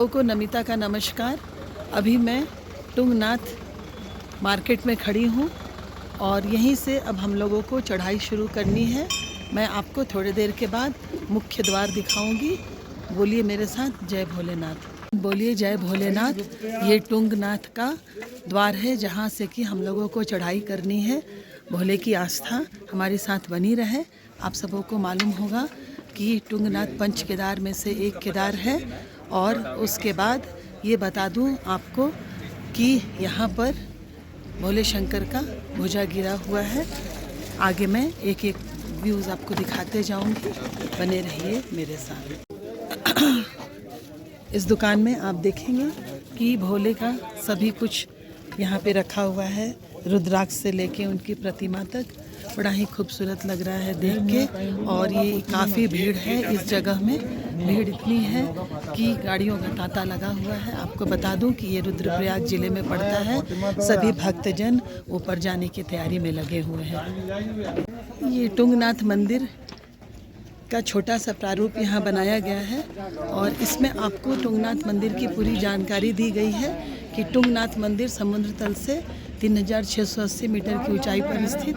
लोगों को नमिता का नमस्कार। अभी मैं तुंगनाथ मार्केट में खड़ी हूँ और यहीं से अब हम लोगों को चढ़ाई शुरू करनी है। मैं आपको थोड़ी देर के बाद मुख्य द्वार दिखाऊंगी। बोलिए मेरे साथ, जय भोलेनाथ। बोलिए जय भोलेनाथ। ये तुंगनाथ का द्वार है जहाँ से कि हम लोगों को चढ़ाई करनी है। भोले की आस्था हमारे साथ बनी रहे। आप सबों को मालूम होगा कि तुंगनाथ पंच केदार में से एक केदार है। और उसके बाद ये बता दूं आपको कि यहाँ पर भोले शंकर का भुजा गिरा हुआ है। आगे मैं एक एक व्यूज़ आपको दिखाते जाऊंगी, बने रहिए मेरे साथ। इस दुकान में आप देखेंगे कि भोले का सभी कुछ यहाँ पे रखा हुआ है, रुद्राक्ष से लेके उनकी प्रतिमा तक। बड़ा ही खूबसूरत लग रहा है देख के। और ये काफ़ी भीड़ है इस जगह में। भीड़ इतनी है कि गाड़ियों का तांता लगा हुआ है। आपको बता दूं कि ये रुद्रप्रयाग ज़िले में पड़ता है। सभी भक्तजन ऊपर जाने की तैयारी में लगे हुए हैं। ये तुंगनाथ मंदिर का छोटा सा प्रारूप यहाँ बनाया गया है और इसमें आपको तुंगनाथ मंदिर की पूरी जानकारी दी गई है कि तुंगनाथ मंदिर समुद्र तल से 3680 मीटर की ऊंचाई पर स्थित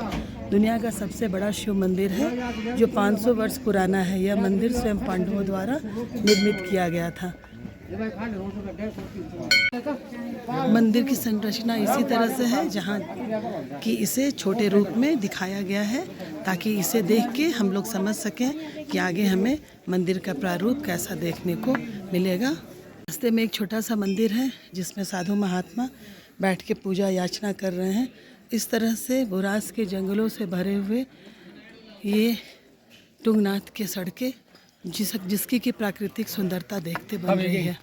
दुनिया का सबसे बड़ा शिव मंदिर है, जो 500 वर्ष पुराना है। यह मंदिर स्वयं पांडवों द्वारा निर्मित किया गया था। मंदिर की संरचना इसी तरह से है जहाँ कि इसे छोटे रूप में दिखाया गया है, ताकि इसे देख के हम लोग समझ सकें कि आगे हमें मंदिर का प्रारूप कैसा देखने को मिलेगा। रास्ते में एक छोटा सा मंदिर है जिसमें साधु महात्मा बैठ के पूजा याचना कर रहे हैं। इस तरह से बुरास के जंगलों से भरे हुए ये तुंगनाथ के सड़कें जिसकी की प्राकृतिक सुंदरता देखते बन रही है।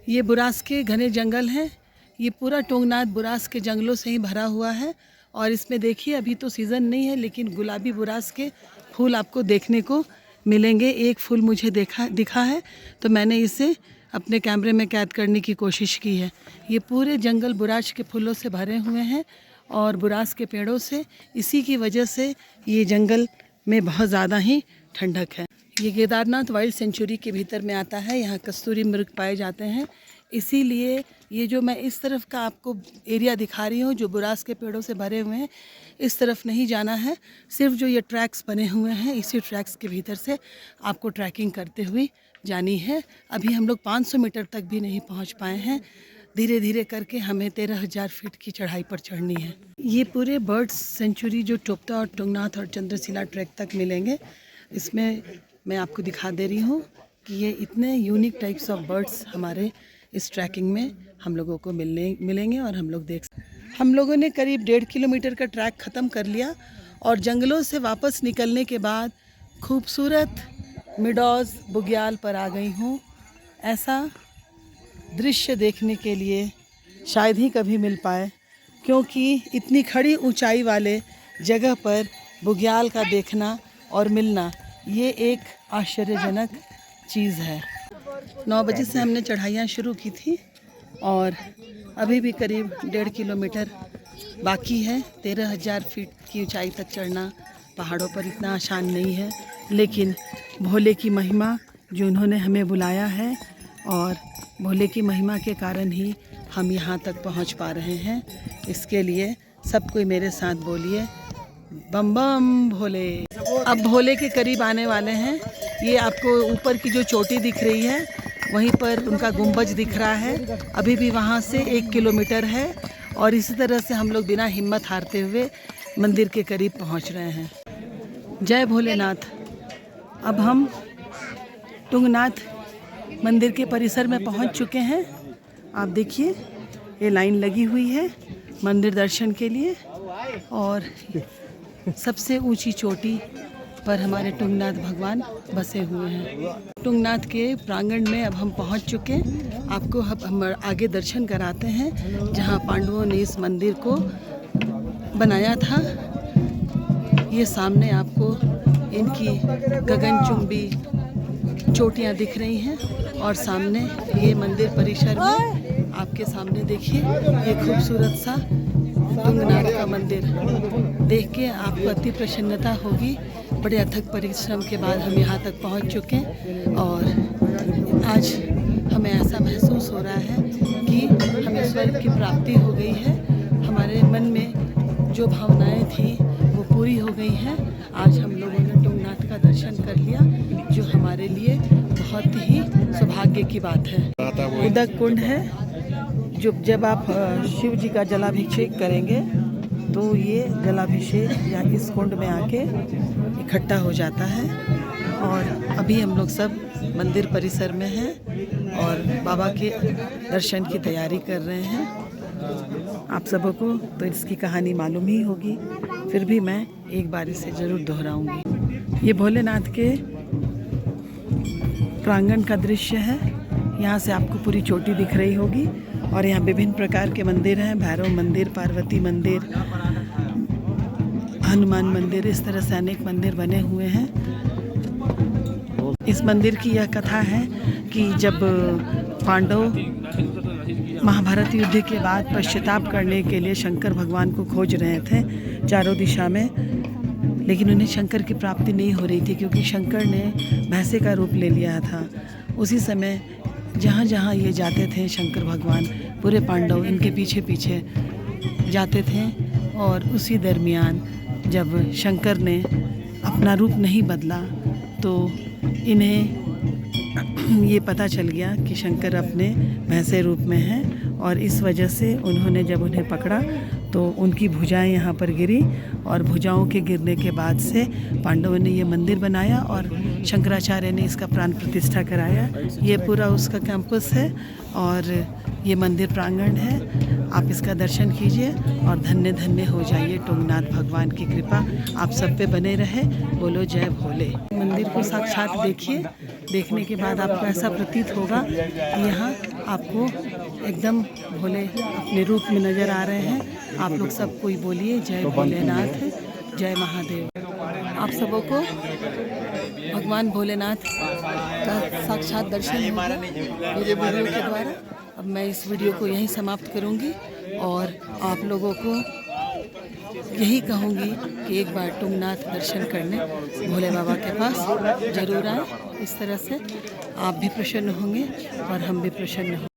ये बुरास के घने जंगल हैं। ये पूरा तुंगनाथ बुरास के जंगलों से ही भरा हुआ है। और इसमें देखिए अभी तो सीज़न नहीं है, लेकिन गुलाबी बुरास के फूल आपको देखने को मिलेंगे। एक फूल मुझे दिखा है तो मैंने इसे अपने कैमरे में कैद करने की कोशिश की है। ये पूरे जंगल बुरास के फूलों से भरे हुए हैं और बुरास के पेड़ों से। इसी की वजह से ये जंगल में बहुत ज़्यादा ही ठंडक है। ये केदारनाथ वाइल्ड सेंचुरी के भीतर में आता है। यहाँ कस्तूरी मृग पाए जाते हैं। इसीलिए ये जो मैं इस तरफ का आपको एरिया दिखा रही हूँ जो बुरास के पेड़ों से भरे हुए हैं, इस तरफ नहीं जाना है। सिर्फ जो ये ट्रैक्स बने हुए हैं, इसी ट्रैक्स के भीतर से आपको ट्रैकिंग करते हुए जानी है। अभी हम लोग 500 मीटर तक भी नहीं पहुँच पाए हैं। धीरे धीरे करके हमें 13,000 फीट की चढ़ाई पर चढ़नी है। ये पूरे बर्ड्स सेंचुरी जो टोपता और तुंगनाथ और चंद्रशिला ट्रैक तक मिलेंगे, इसमें मैं आपको दिखा दे रही हूँ कि ये इतने यूनिक टाइप्स ऑफ बर्ड्स हमारे इस ट्रैकिंग में हम लोगों को मिलेंगे और हम लोग देख सकते हैं। हम लोगों ने करीब 1.5 किलोमीटर का ट्रैक ख़त्म कर लिया और जंगलों से वापस निकलने के बाद खूबसूरत मिडोज़ बुग्याल पर आ गई हूँ। ऐसा दृश्य देखने के लिए शायद ही कभी मिल पाए, क्योंकि इतनी खड़ी ऊंचाई वाले जगह पर बुग्याल का देखना और मिलना ये एक आश्चर्यजनक चीज़ है। 9 बजे से हमने चढ़ाइयाँ शुरू की थी और अभी भी करीब 1.5 किलोमीटर बाकी है। 13,000 फीट की ऊंचाई तक चढ़ना पहाड़ों पर इतना आसान नहीं है, लेकिन भोले की महिमा जो उन्होंने हमें बुलाया है और भोले की महिमा के कारण ही हम यहाँ तक पहुँच पा रहे हैं। इसके लिए सब कोई मेरे साथ बोलिए बम बम भोले। अब भोले के करीब आने वाले हैं। ये आपको ऊपर की जो चोटी दिख रही है वहीं पर उनका गुंबज दिख रहा है। अभी भी वहाँ से 1 किलोमीटर है और इसी तरह से हम लोग बिना हिम्मत हारते हुए मंदिर के करीब पहुँच रहे हैं। जय भोलेनाथ। अब हम तुंगनाथ मंदिर के परिसर में पहुंच चुके हैं। आप देखिए ये लाइन लगी हुई है मंदिर दर्शन के लिए और सबसे ऊंची चोटी पर हमारे तुंगनाथ भगवान बसे हुए हैं। तुंगनाथ के प्रांगण में अब हम पहुंच चुके हैं। आपको हम आगे दर्शन कराते हैं जहां पांडवों ने इस मंदिर को बनाया था। ये सामने आपको इनकी गगनचुंबी चोटियाँ दिख रही हैं और सामने ये मंदिर परिसर में आपके सामने देखिए ये खूबसूरत सा तुंगनाथ का मंदिर देख के आपको अति प्रसन्नता होगी। बड़े अथक परिश्रम के बाद हम यहाँ तक पहुँच चुके हैं और आज हमें ऐसा महसूस हो रहा है कि हमें स्वर्ग की प्राप्ति हो गई है। हमारे मन में जो भावनाएं थी वो पूरी हो गई हैं। आज हम लोगों ने टुंगनाथ का दर्शन कर लिया, जो हमारे लिए बहुत ही सौभाग्य की बात है। उदक कुंड है, जो जब आप शिव जी का जलाभिषेक करेंगे तो ये जलाभिषेक या इस कुंड में आके इकट्ठा हो जाता है। और अभी हम लोग सब मंदिर परिसर में हैं और बाबा के दर्शन की तैयारी कर रहे हैं। आप सबों को तो इसकी कहानी मालूम ही होगी, फिर भी मैं एक बार इसे ज़रूर दोहराऊंगी। ये भोलेनाथ के प्रांगण का दृश्य है। यहाँ से आपको पूरी चोटी दिख रही होगी और यहाँ विभिन्न प्रकार के मंदिर हैं। भैरव मंदिर, पार्वती मंदिर, हनुमान मंदिर, इस तरह से अनेक मंदिर बने हुए हैं। इस मंदिर की यह कथा है कि जब पांडव महाभारत युद्ध के बाद पश्चाताप करने के लिए शंकर भगवान को खोज रहे थे चारों दिशा में, लेकिन उन्हें शंकर की प्राप्ति नहीं हो रही थी क्योंकि शंकर ने भैंसे का रूप ले लिया था। उसी समय जहाँ जहाँ ये जाते थे शंकर भगवान, पूरे पांडव इनके पीछे पीछे जाते थे। और उसी दरमियान जब शंकर ने अपना रूप नहीं बदला तो इन्हें ये पता चल गया कि शंकर अपने भैंसे रूप में हैं। और इस वजह से उन्होंने जब उन्हें पकड़ा तो उनकी भुजाएं यहाँ पर गिरी और भुजाओं के गिरने के बाद से पांडवों ने ये मंदिर बनाया और शंकराचार्य ने इसका प्राण प्रतिष्ठा कराया। ये पूरा उसका कैंपस है और ये मंदिर प्रांगण है। आप इसका दर्शन कीजिए और धन्य धन्य हो जाइए। टुंगनाथ भगवान की कृपा आप सब पे बने रहे। बोलो जय भोले। मंदिर को साक्षात देखिए, देखने के बाद आपको ऐसा प्रतीत होगा कि यहाँ आपको एकदम भोले अपने रूप में नज़र आ रहे हैं। आप लोग सब कोई बोलिए जय भोलेनाथ, जय महादेव। आप सबों को भगवान भोलेनाथ का साक्षात दर्शन होगा मेरे वीडियो के द्वारा। अब मैं इस वीडियो को यहीं समाप्त करूंगी और आप लोगों को यही कहूँगी कि एक बार टुंगनाथ दर्शन करने भोले बाबा के पास ज़रूर आए। इस तरह से आप भी प्रसन्न होंगे और हम भी प्रसन्न होंगे।